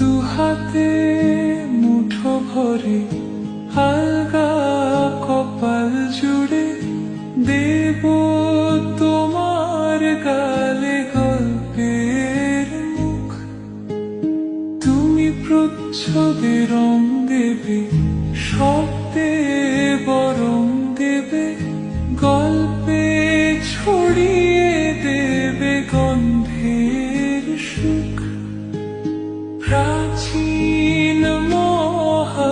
দুহাতে মুঠো ভরে আলগা কপাল জুড়ে দেব তোমার গালে গল্পের মুখ। তুমি প্রচ্ছদে রং দেবে, শব্দে বরং দেবে, গল্পে ছড়িয়ে দেবে গন্ধের সুখ। প্রাচীন মহাকাশে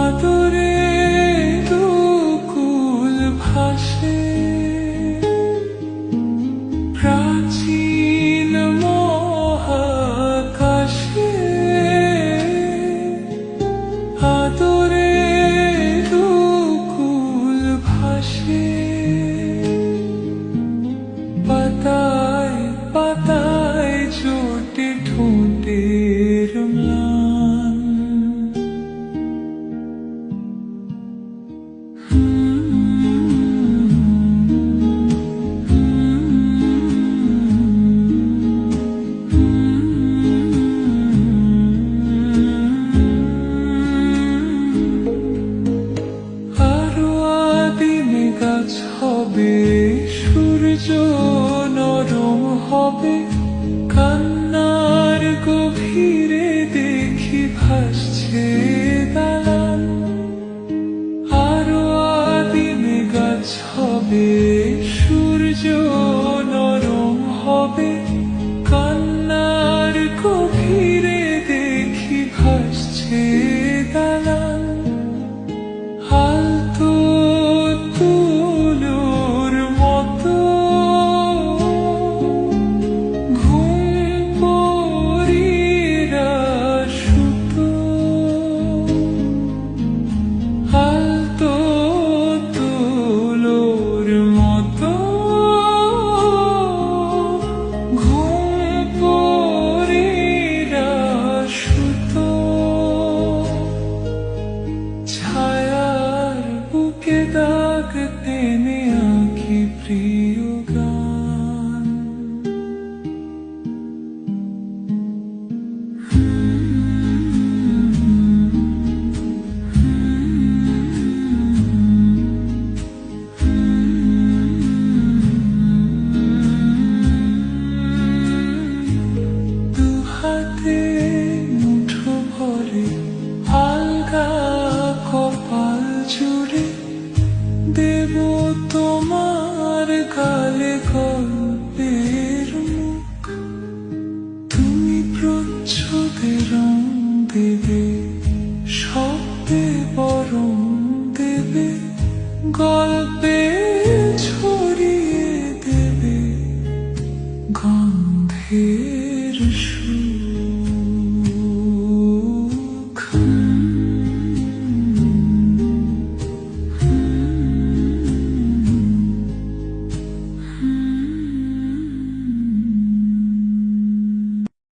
আদরে দুকুল ভাসে। প্রাচীন মহাকাশে আদরে দুকুল ভাসে। পাতায় পাতায় জোটে ঠোঁটের ম্লান। আরো আদিমে গাছ হবে, সূর্য নরম হবে, কান্নার গভীরে দেখি ভাসছে দালান। আরো আদিমে গাছ হবে, সূর্য নরম হবে, কান্নার গভীরে দেখি ভাসছে দালান। আলতো তুলোর মতো ঘুম পরীরা সুতো। আলতো তুলোর মতো ঘুম পরীরা সুতো। ছায়ার বুকে দাগ টেনে আঁকি প্রিয় গান। দুহাতে মুঠো ভরে আলগা কপাল জুড়ে দেব তোমার গালে গল্পের মুখ। তুমি প্রচ্ছদে রং দেবে, শব্দে বরং দেবে, গল্পে ছড়িয়ে দেবে গন্ধের সুখ।